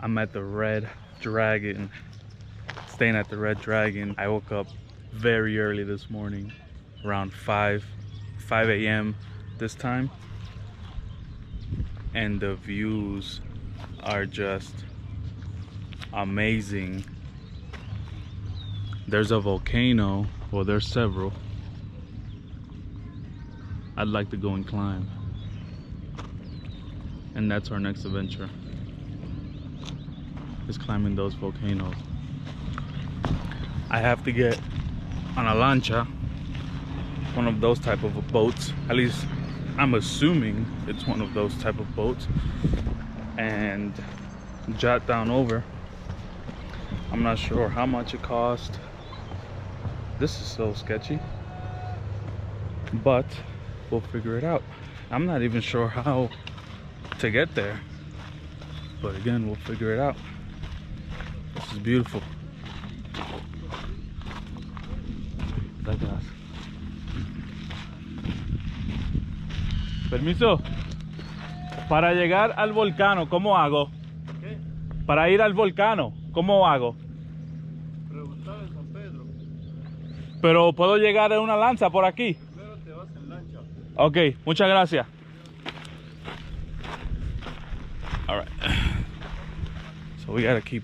I'm at the Red Dragon, staying at the Red Dragon. I woke up very early this morning, around 5 a.m. this time, and the views are just amazing. There's a volcano, well, there's several. I'd like to go and climb, and that's our next adventure, is climbing those volcanoes. I have to get on a lancha, one of those type of boats. At least I'm assuming it's one of those type of boats, and jot down over. I'm not sure how much it cost. This is so sketchy, but we'll figure it out. I'm not even sure how to get there, but again, we'll figure it out. This is beautiful. Gracias. Permiso. Para llegar al volcán, ¿cómo hago? ¿Qué? Para ir al volcán, ¿cómo hago? Preguntar en San Pedro. Pero puedo llegar en una lancha por aquí. Primero te vas en lancha. Ok, muchas gracias. All right. So we gotta keep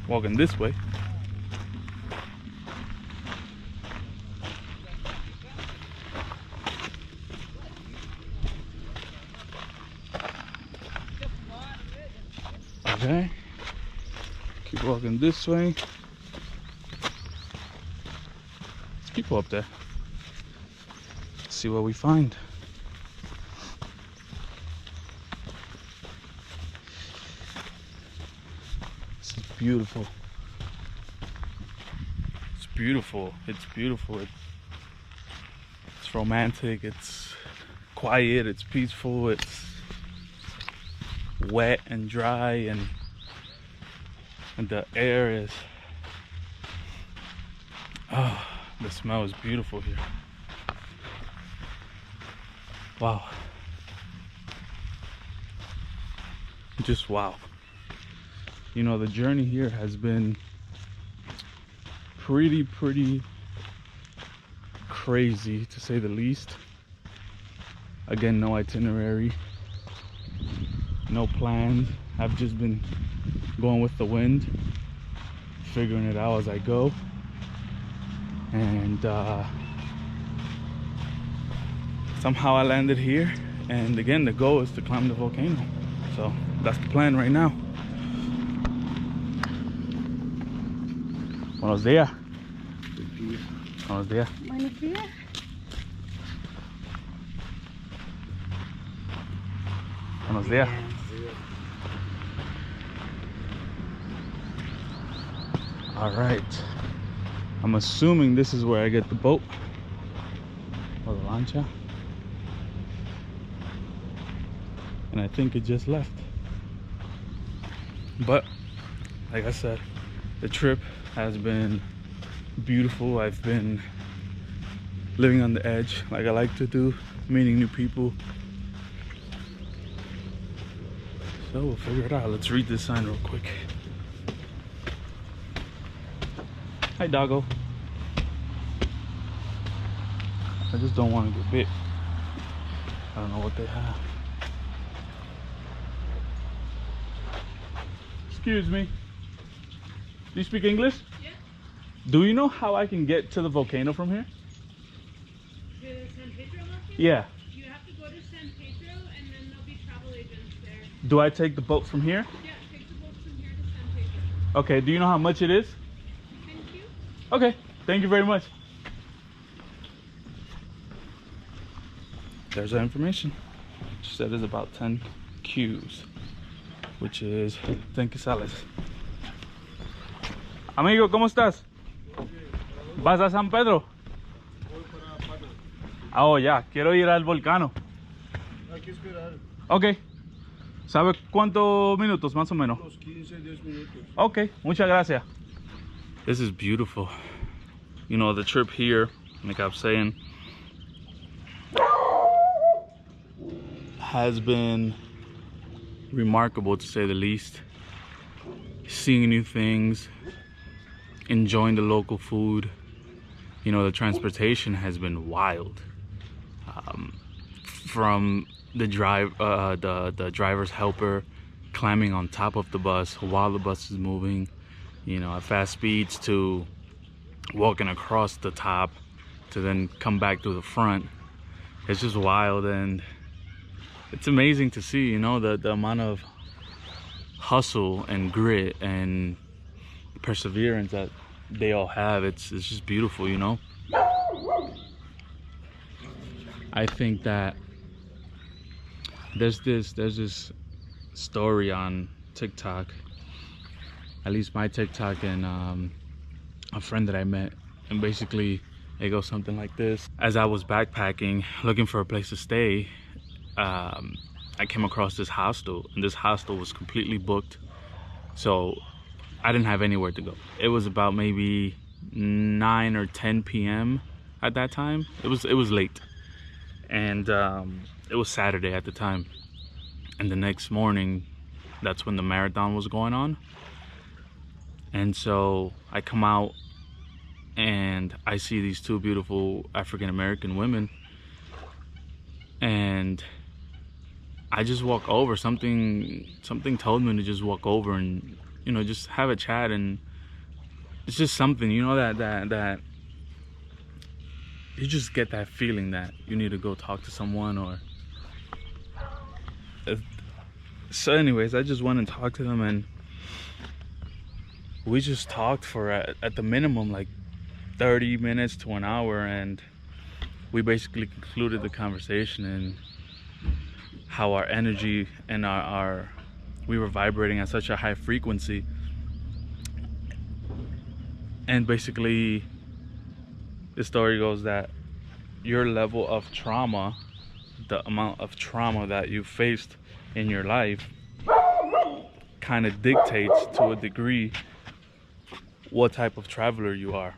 walking this way. Okay. Keep walking this way. There's people up there. Let's see what we find. This is beautiful. It's beautiful. It's beautiful. It's romantic. It's quiet. It's peaceful. It's wet and dry, and the air is, oh, the smell is beautiful here. Wow. Just wow. You know, the journey here has been pretty crazy, to say the least. Again, no itinerary, no plans. I've just been going with the wind, figuring it out as I go. And somehow I landed here, and again, the goal is to climb the volcano. So that's the plan right now. Buenos días. Buenos días. Buenos días. Buenos días. All right. I'm assuming this is where I get the boat or the lancha. And I think it just left. But like I said, the trip has been beautiful. I've been living on the edge like I like to do, meeting new people. So we'll figure it out. Let's read this sign real quick. Hi, doggo. I just don't want to get bit. I don't know what they have. Excuse me. Do you speak English? Yeah. Do you know how I can get to the volcano from here? The San Pedro volcano? Yeah. You have to go to San Pedro, and then there'll be travel agents there. Do I take the boat from here? Yeah, take the boat from here to San Pedro. Okay, do you know how much it is? Thank you. Okay, thank you very much. There's our information. She said it's about 10 Qs, which is 10 quetzales. Amigo, ¿cómo estás? ¿Vas a San Pedro? Oh, ya, quiero ir al volcán. Hay que esperar Ok. ¿Sabe cuántos minutos más o menos? unos 15, 10 minutos. Okay, muchas gracias. This is beautiful. You know, the trip here, like I was saying, has been remarkable to say the least. Seeing new things, enjoying the local food. You know, the transportation has been wild. From the driver's helper climbing on top of the bus while the bus is moving, you know, at fast speeds, to walking across the top to then come back to the front. It's just wild, and it's amazing to see, you know, the amount of hustle and grit and perseverance that they all have. It's just beautiful, you know. I think that there's this story on TikTok, at least my TikTok, and a friend that I met, and basically it goes something like this. As I was backpacking looking for a place to stay, I came across this hostel, and this hostel was completely booked, so I didn't have anywhere to go. It was about maybe 9 or 10 p.m. at that time. It was late, and it was Saturday at the time, and the next morning, that's when the marathon was going on. And so I come out and I see these two beautiful African-American women, and I just walk over. Something told me to just walk over and, you know, just have a chat. And it's just something, you know, that you just get that feeling that you need to go talk to someone. Or so anyways, I just went and talked to them, and we just talked for at the minimum like 30 minutes to an hour, and we basically concluded the conversation and how our energy and we were vibrating at such a high frequency. And basically the story goes that your level of trauma, the amount of trauma that you faced in your life, kind of dictates to a degree what type of traveler you are.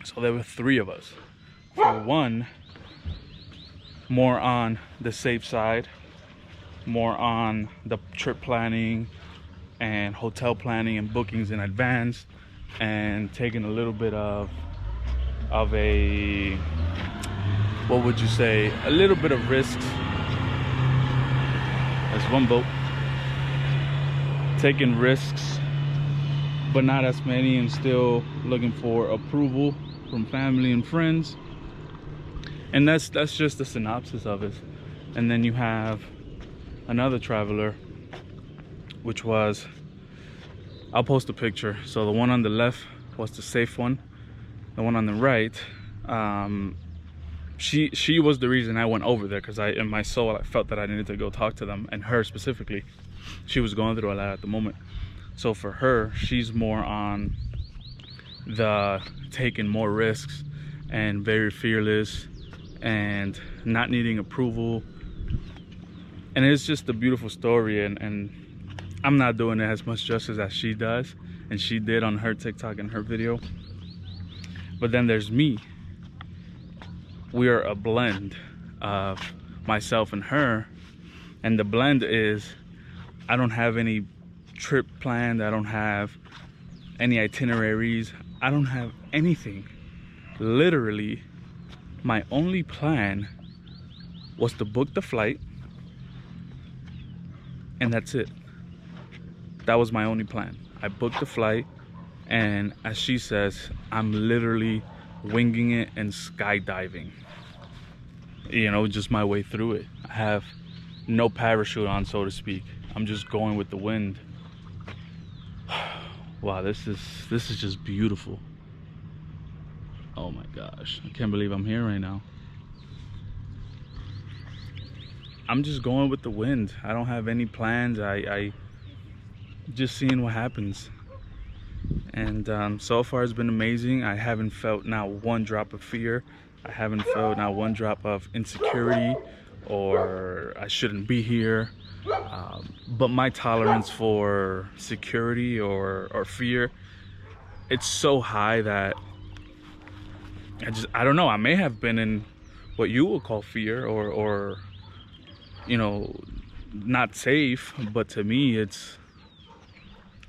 So there were 3 of us. For one, more on the safe side, more on the trip planning and hotel planning and bookings in advance, and taking a little bit of a, what would you say, a little bit of risks. That's one boat. Taking risks, but not as many, and still looking for approval from family and friends. And that's just the synopsis of it. And then you have another traveler, which was, I'll post a picture. So the one on the left was the safe one. The one on the right, she was the reason I went over there, because in my soul I felt that I needed to go talk to them, and her specifically. She was going through a lot at the moment. So for her, she's more on the taking more risks and very fearless and not needing approval. And it's just a beautiful story, and I'm not doing it as much justice as she does, and she did on her TikTok and her video. But then there's me. We are a blend of myself and her, and the blend is, I don't have any trip planned, I don't have any itineraries, I don't have anything. Literally, my only plan was to book the flight, and that's it. That was my only plan. I booked the flight, and as she says, I'm literally winging it and skydiving. You know, just my way through it. I have no parachute on, so to speak. I'm just going with the wind. Wow, this is just beautiful. Oh my gosh, I can't believe I'm here right now. I'm just going with the wind. I don't have any plans. I just seeing what happens. And so far it's been amazing. I haven't felt not one drop of fear. I haven't felt not one drop of insecurity or I shouldn't be here. But my tolerance for security or fear, it's so high that I don't know, I may have been in what you would call fear, or you know, not safe, but to me I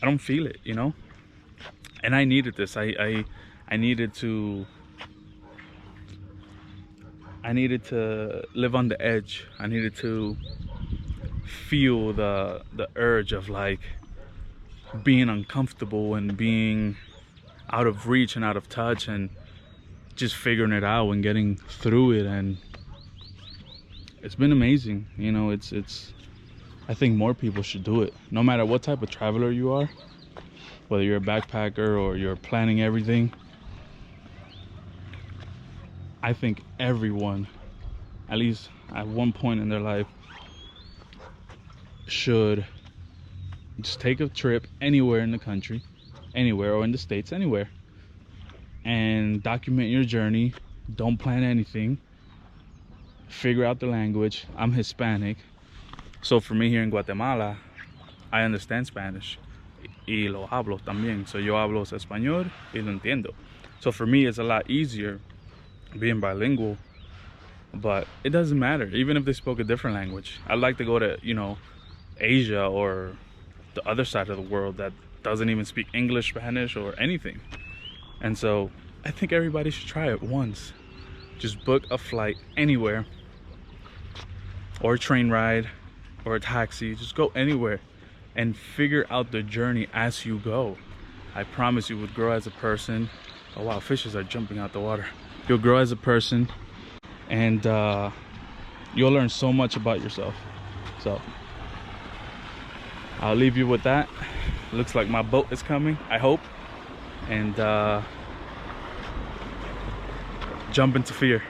don't feel it, you know. And I needed this. I needed to live on the edge. I needed to feel the urge of like being uncomfortable and being out of reach and out of touch, and just figuring it out and getting through it. And it's been amazing, you know. It's I think more people should do it, no matter what type of traveler you are, whether you're a backpacker or you're planning everything. I think everyone, at least at one point in their life, should just take a trip anywhere in the country, anywhere, or in the States, anywhere, and document your journey. Don't plan anything. Figure out the language. I'm Hispanic, so for me here in Guatemala, I understand Spanish y lo hablo también. So yo hablo español y lo entiendo. So for me it's a lot easier being bilingual. But it doesn't matter, even if they spoke a different language. I'd like to go to, you know, Asia or the other side of the world that doesn't even speak English, Spanish, or anything. And so I think everybody should try it once. Just book a flight anywhere, or a train ride, or a taxi. Just go anywhere and figure out the journey as you go. I promise you would grow as a person. Oh wow, fishes are jumping out the water. You'll grow as a person, and you'll learn so much about yourself. So I'll leave you with that. Looks like my boat is coming, I hope. And jump into fear.